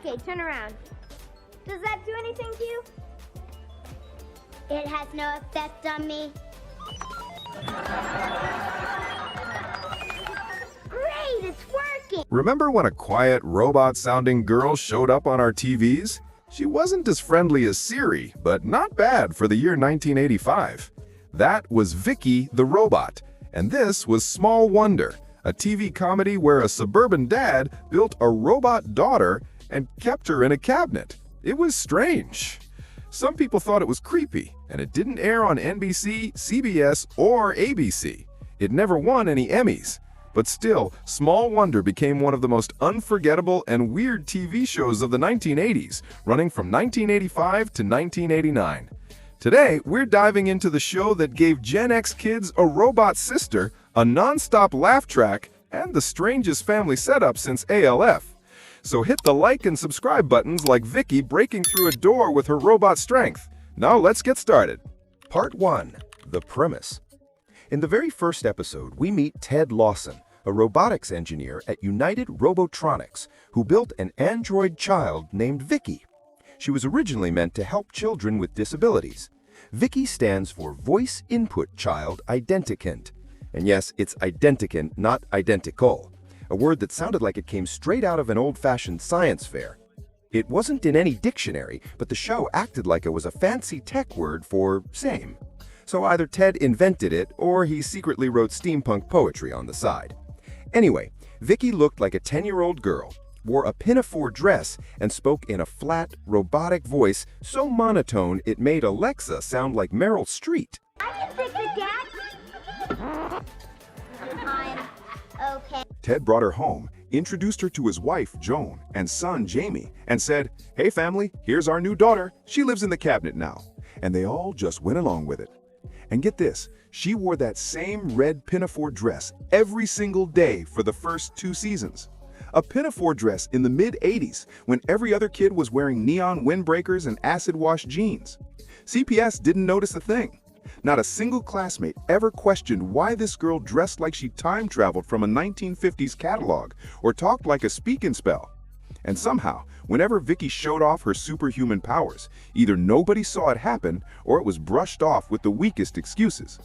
Okay, turn around. Does that do anything to you? It has no effect on me. Great, it's working! Remember when a quiet, robot-sounding girl showed up on our TVs? She wasn't as friendly as Siri, but not bad for the year 1985. That was Vicki the Robot, and this was Small Wonder, a TV comedy where a suburban dad built a robot daughter and kept her in a cabinet. It was strange. Some people thought it was creepy, and it didn't air on NBC, CBS, or ABC. It never won any Emmys. But still, Small Wonder became one of the most unforgettable and weird TV shows of the 1980s, running from 1985 to 1989. Today, we're diving into the show that gave Gen X kids a robot sister, a non-stop laugh track, and the strangest family setup since ALF. So hit the like and subscribe buttons like Vicki breaking through a door with her robot strength. Now let's get started. Part 1. The Premise. In the very first episode, we meet Ted Lawson, a robotics engineer at United Robotronics, who built an android child named Vicki. She was originally meant to help children with disabilities. Vicki stands for Voice Input Child Identicant. And yes, it's identicant, not identical, a word that sounded like it came straight out of an old-fashioned science fair. It wasn't in any dictionary, but the show acted like it was a fancy tech word for same. So either Ted invented it, or he secretly wrote steampunk poetry on the side. Anyway, Vicki looked like a 10-year-old girl, wore a pinafore dress, and spoke in a flat, robotic voice so monotone it made Alexa sound like Meryl Streep. I can fix it, Dad. I'm okay. Ted brought her home, introduced her to his wife, Joan, and son, Jamie, and said, "Hey family, here's our new daughter. She lives in the cabinet now." And they all just went along with it. And get this, she wore that same red pinafore dress every single day for the first 2 seasons. A pinafore dress in the mid-80s when every other kid was wearing neon windbreakers and acid-wash jeans. CPS didn't notice a thing. Not a single classmate ever questioned why this girl dressed like she time-traveled from a 1950s catalog or talked like a speak-and-spell. And somehow, whenever Vicki showed off her superhuman powers, either nobody saw it happen or it was brushed off with the weakest excuses.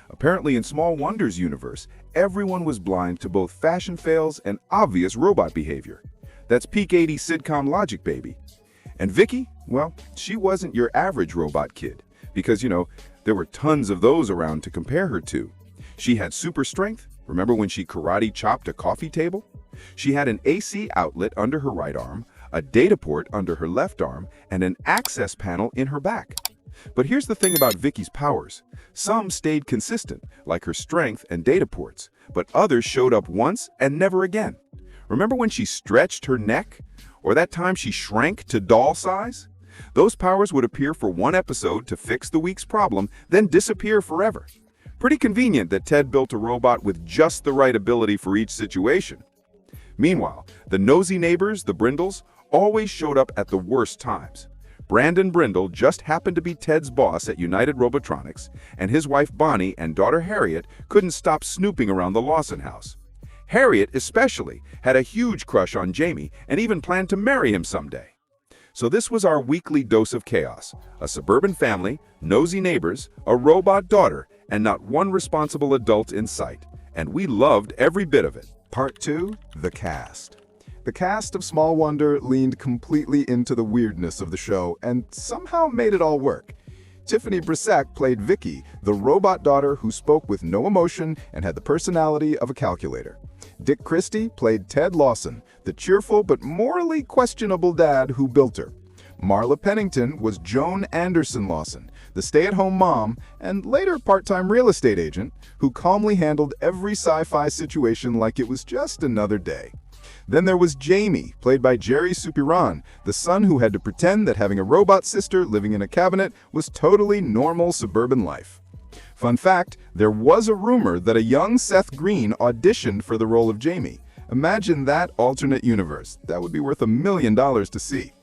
Apparently in Small Wonder's universe, everyone was blind to both fashion fails and obvious robot behavior. That's peak 80s sitcom logic, baby. And Vicki, well, she wasn't your average robot kid, because, there were tons of those around to compare her to. She had super strength. Remember when she karate chopped a coffee table? She had an AC outlet under her right arm, a data port under her left arm, and an access panel in her back. But here's the thing about Vicki's powers. Some stayed consistent, like her strength and data ports, but others showed up once and never again. Remember when she stretched her neck? Or that time she shrank to doll size? Those powers would appear for one episode to fix the week's problem, then disappear forever. Pretty convenient that Ted built a robot with just the right ability for each situation. Meanwhile, the nosy neighbors, the Brindles, always showed up at the worst times. Brandon Brindle just happened to be Ted's boss at United Robotronics, and his wife Bonnie and daughter Harriet couldn't stop snooping around the Lawson house. Harriet, especially, had a huge crush on Jamie and even planned to marry him someday. So this was our weekly dose of chaos: a suburban family, nosy neighbors, a robot daughter, and not one responsible adult in sight. And we loved every bit of it. Part 2. The Cast. The cast of Small Wonder leaned completely into the weirdness of the show and somehow made it all work. Tiffany Brissette played Vicki, the robot daughter who spoke with no emotion and had the personality of a calculator. Dick Christie played Ted Lawson, the cheerful but morally questionable dad who built her. Marla Pennington was Joan Anderson Lawson, the stay-at-home mom and later part-time real estate agent who calmly handled every sci-fi situation like it was just another day. Then there was Jamie, played by Jerry Superhuman, the son who had to pretend that having a robot sister living in a cabinet was totally normal suburban life. Fun fact, there was a rumor that a young Seth Green auditioned for the role of Jamie. Imagine that alternate universe. That would be worth $1 million to see.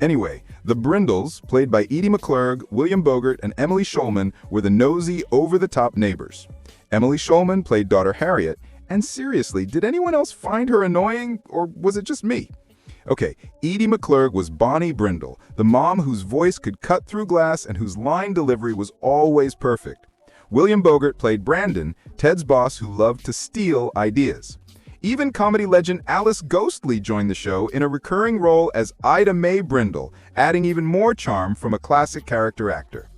Anyway, the Brindles, played by Edie McClurg, William Bogert, and Emily Schulman, were the nosy, over-the-top neighbors. Emily Schulman played daughter Harriet, and seriously, did anyone else find her annoying, or was it just me? Okay, Edie McClurg was Bonnie Brindle, the mom whose voice could cut through glass and whose line delivery was always perfect. William Bogert played Brandon, Ted's boss who loved to steal ideas. Even comedy legend Alice Ghostly joined the show in a recurring role as Ida Mae Brindle, adding even more charm from a classic character actor.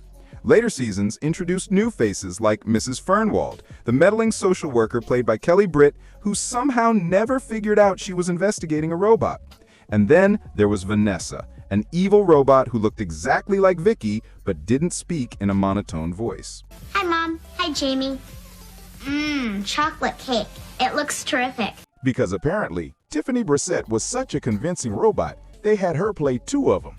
Later seasons introduced new faces like Mrs. Fernwald, the meddling social worker played by Kelly Britt, who somehow never figured out she was investigating a robot. And then there was Vanessa, an evil robot who looked exactly like Vicki but didn't speak in a monotone voice. Hi, Mom. Hi, Jamie. Chocolate cake. It looks terrific. Because apparently, Tiffany Brissette was such a convincing robot, they had her play 2 of them.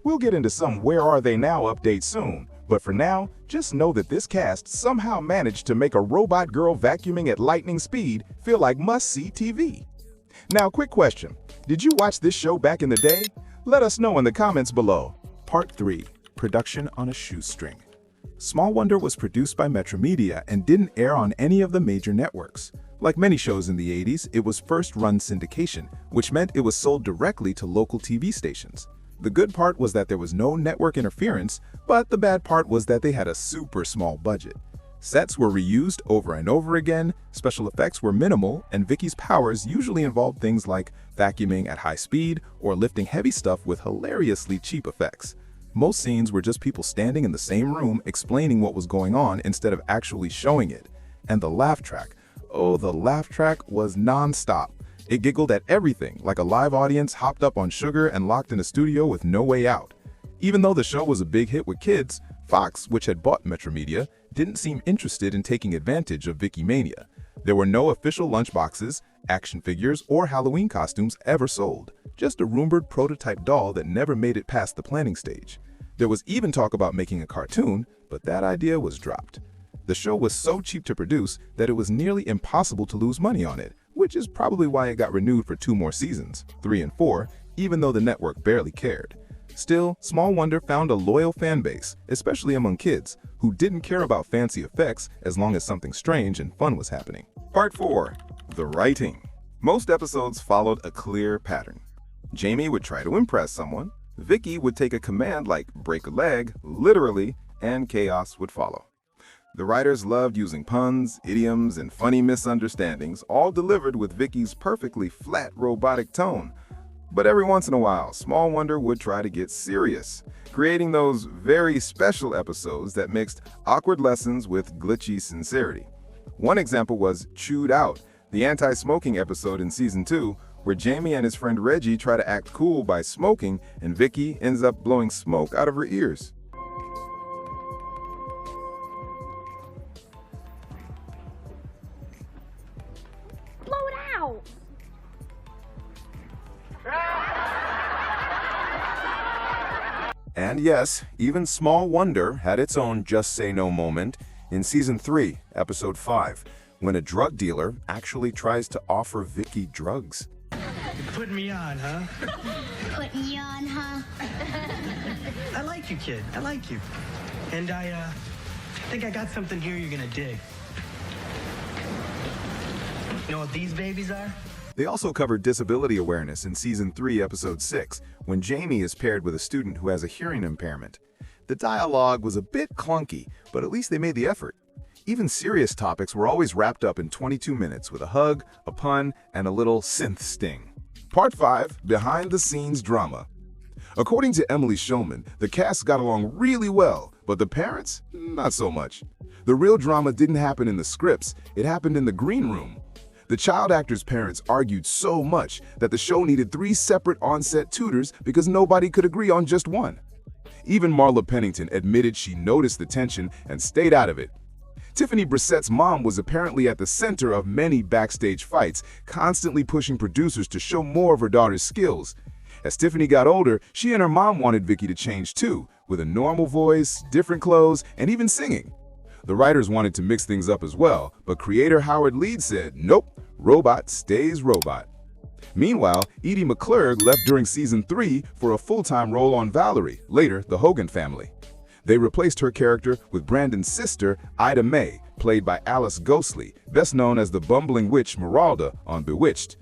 We'll get into some Where Are They Now updates soon, but for now, just know that this cast somehow managed to make a robot girl vacuuming at lightning speed feel like must-see TV. Now, quick question. Did you watch this show back in the day? Let us know in the comments below. Part 3. Production on a Shoestring. Small Wonder was produced by Metromedia and didn't air on any of the major networks. Like many shows in the 80s, it was first run syndication, which meant it was sold directly to local TV stations. The good part was that there was no network interference, but the bad part was that they had a super small budget. Sets were reused over and over again, special effects were minimal, and Vicki's powers usually involved things like vacuuming at high speed or lifting heavy stuff with hilariously cheap effects. Most scenes were just people standing in the same room explaining what was going on instead of actually showing it. And the laugh track. Oh, the laugh track was non-stop. It giggled at everything, like a live audience hopped up on sugar and locked in a studio with no way out. Even though the show was a big hit with kids, Fox, which had bought Metromedia, didn't seem interested in taking advantage of Vicki Mania. There were no official lunchboxes, action figures, or Halloween costumes ever sold. Just a rumored prototype doll that never made it past the planning stage. There was even talk about making a cartoon, but that idea was dropped. The show was so cheap to produce that it was nearly impossible to lose money on it, which is probably why it got renewed for 2 more seasons, 3 and 4, even though the network barely cared. Still, Small Wonder found a loyal fan base, especially among kids, who didn't care about fancy effects as long as something strange and fun was happening. Part 4. The Writing. Most episodes followed a clear pattern. Jamie would try to impress someone, Vicki would take a command like break a leg, literally, and chaos would follow. The writers loved using puns, idioms, and funny misunderstandings, all delivered with Vicki's perfectly flat robotic tone. But every once in a while, Small Wonder would try to get serious, creating those very special episodes that mixed awkward lessons with glitchy sincerity. One example was Chewed Out, the anti-smoking episode in season 2, where Jamie and his friend Reggie try to act cool by smoking, and Vicki ends up blowing smoke out of her ears. Blow it out! And yes, even Small Wonder had its own Just Say No moment in season 3, episode 5, when a drug dealer actually tries to offer Vicki drugs. Putting me on, huh? Putting you on, huh? I like you, kid. I like you. And I think I got something here you're gonna dig. You know what these babies are? They also covered disability awareness in season 3, episode 6, when Jamie is paired with a student who has a hearing impairment. The dialogue was a bit clunky, but at least they made the effort. Even serious topics were always wrapped up in 22 minutes with a hug, a pun, and a little synth sting. Part 5, Behind the Scenes Drama. According to Emily Shulman, the cast got along really well, but the parents, not so much. The real drama didn't happen in the scripts, it happened in the green room. The child actor's parents argued so much that the show needed 3 separate on-set tutors because nobody could agree on just one. Even Marla Pennington admitted she noticed the tension and stayed out of it. Tiffany Brissette's mom was apparently at the center of many backstage fights, constantly pushing producers to show more of her daughter's skills. As Tiffany got older, she and her mom wanted Vicki to change too, with a normal voice, different clothes, and even singing. The writers wanted to mix things up as well, but creator Howard Leeds said, nope, robot stays robot. Meanwhile, Edie McClurg left during season 3 for a full-time role on Valerie, later The Hogan Family. They replaced her character with Brandon's sister, Ida Mae, played by Alice Ghostly, best known as the bumbling witch Meralda on Bewitched.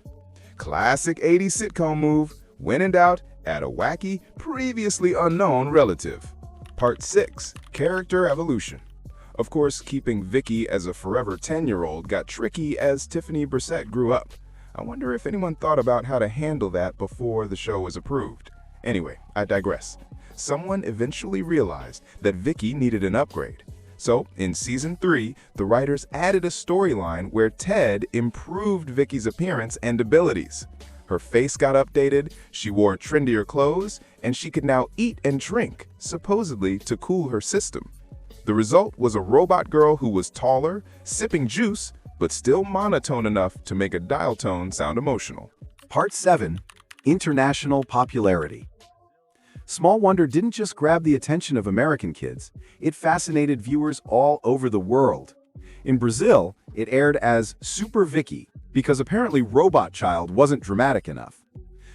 Classic 80s sitcom move. When in doubt, add a wacky, previously unknown relative. Part 6. Character Evolution. Of course, keeping Vicki as a forever 10-year-old got tricky as Tiffany Brissette grew up. I wonder if anyone thought about how to handle that before the show was approved. Anyway, I digress. Someone eventually realized that Vicki needed an upgrade. So, in Season 3, the writers added a storyline where Ted improved Vicki's appearance and abilities. Her face got updated, she wore trendier clothes, and she could now eat and drink, supposedly to cool her system. The result was a robot girl who was taller, sipping juice, but still monotone enough to make a dial tone sound emotional. Part 7. International Popularity. Small Wonder didn't just grab the attention of American kids, it fascinated viewers all over the world. In Brazil, it aired as Super Vicki, because apparently Robot Child wasn't dramatic enough.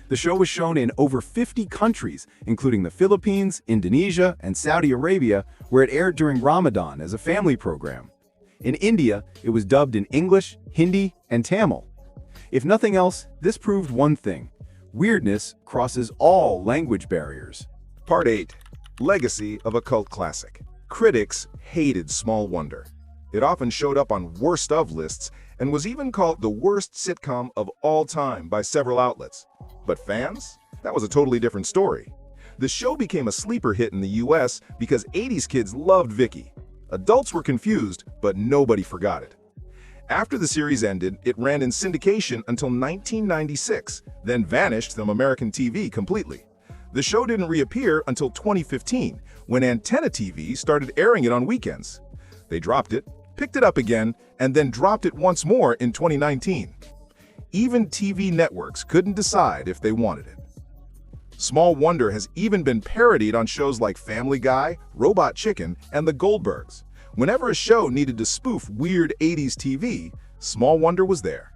The show was shown in over 50 countries, including the Philippines, Indonesia, and Saudi Arabia, where it aired during Ramadan as a family program. In India, it was dubbed in English, Hindi, and Tamil. If nothing else, this proved one thing: weirdness crosses all language barriers. Part 8. Legacy of a cult classic. Critics hated Small Wonder. It often showed up on worst of lists and was even called the worst sitcom of all time by several outlets. But fans? That was a totally different story. The show became a sleeper hit in the US because 80s kids loved Vicki. Adults were confused, but nobody forgot it. After the series ended, it ran in syndication until 1996, then vanished from American TV completely. The show didn't reappear until 2015, when Antenna TV started airing it on weekends. They dropped it, picked it up again, and then dropped it once more in 2019. Even TV networks couldn't decide if they wanted it. Small Wonder has even been parodied on shows like Family Guy, Robot Chicken, and The Goldbergs. Whenever a show needed to spoof weird 80s TV, Small Wonder was there.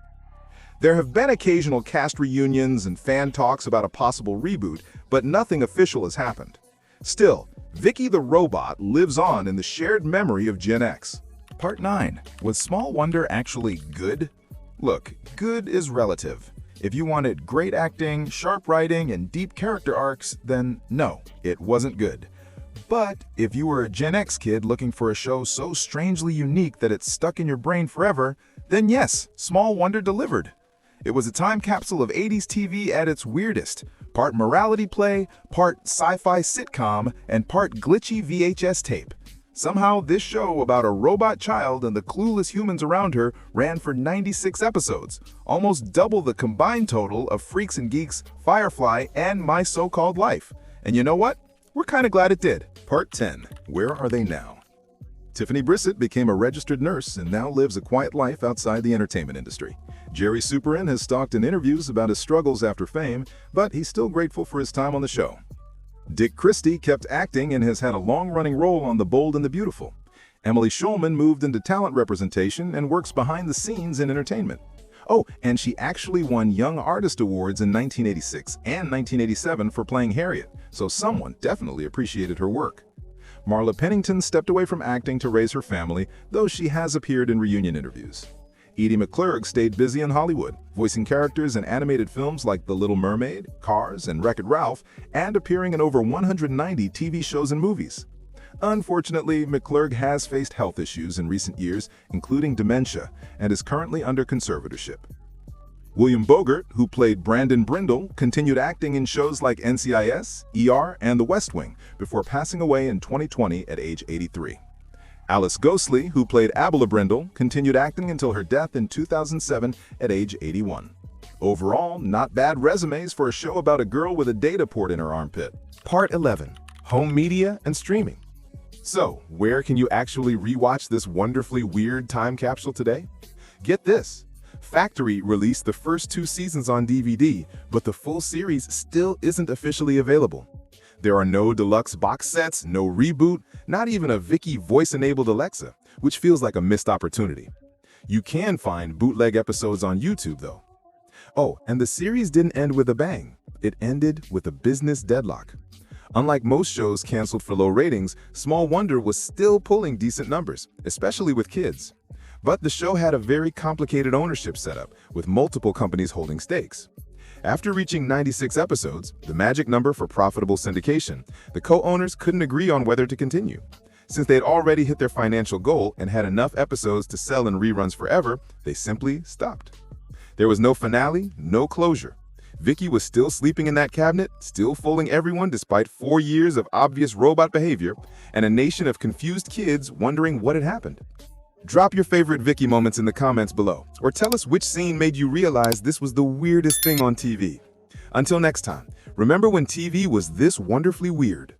There have been occasional cast reunions and fan talks about a possible reboot, but nothing official has happened. Still, Vicki the Robot lives on in the shared memory of Gen X. Part 9. Was Small Wonder actually good? Look, good is relative. If you wanted great acting, sharp writing, and deep character arcs, then no, it wasn't good. But if you were a Gen X kid looking for a show so strangely unique that it stuck in your brain forever, then yes, Small Wonder delivered. It was a time capsule of 80s TV at its weirdest, part morality play, part sci-fi sitcom, and part glitchy VHS tape. Somehow, this show about a robot child and the clueless humans around her ran for 96 episodes, almost double the combined total of Freaks and Geeks, Firefly, and My So-Called Life. And you know what? We're kind of glad it did. Part 10. Where are they now? Tiffany Brissette became a registered nurse and now lives a quiet life outside the entertainment industry. Jerry Superin has talked in interviews about his struggles after fame, but he's still grateful for his time on the show. Dick Christie kept acting and has had a long-running role on The Bold and the Beautiful. Emily Schulman moved into talent representation and works behind the scenes in entertainment. Oh, and she actually won Young Artist Awards in 1986 and 1987 for playing Harriet, so someone definitely appreciated her work. Marla Pennington stepped away from acting to raise her family, though she has appeared in reunion interviews. Edie McClurg stayed busy in Hollywood, voicing characters in animated films like The Little Mermaid, Cars, and Wreck-It Ralph, and appearing in over 190 TV shows and movies. Unfortunately, McClurg has faced health issues in recent years, including dementia, and is currently under conservatorship. William Bogert, who played Brandon Brindle, continued acting in shows like NCIS, ER, and The West Wing, before passing away in 2020 at age 83. Alice Ghostley, who played Abela Brindle, continued acting until her death in 2007 at age 81. Overall, not bad resumes for a show about a girl with a data port in her armpit. Part 11. Home media and streaming. So, where can you actually rewatch this wonderfully weird time capsule today? Get this. Factory released the first 2 seasons on DVD, but the full series still isn't officially available. There are no deluxe box sets, no reboot, not even a Vicki voice-enabled Alexa, which feels like a missed opportunity. You can find bootleg episodes on YouTube, though. Oh, and the series didn't end with a bang. It ended with a business deadlock. Unlike most shows canceled for low ratings, Small Wonder was still pulling decent numbers, especially with kids. But the show had a very complicated ownership setup, with multiple companies holding stakes. After reaching 96 episodes, the magic number for profitable syndication, the co-owners couldn't agree on whether to continue. Since they had already hit their financial goal and had enough episodes to sell in reruns forever, they simply stopped. There was no finale, no closure. Vicki was still sleeping in that cabinet, still fooling everyone despite 4 years of obvious robot behavior, and a nation of confused kids wondering what had happened. Drop your favorite Vicki moments in the comments below, or tell us which scene made you realize this was the weirdest thing on TV. Until next time, remember when TV was this wonderfully weird.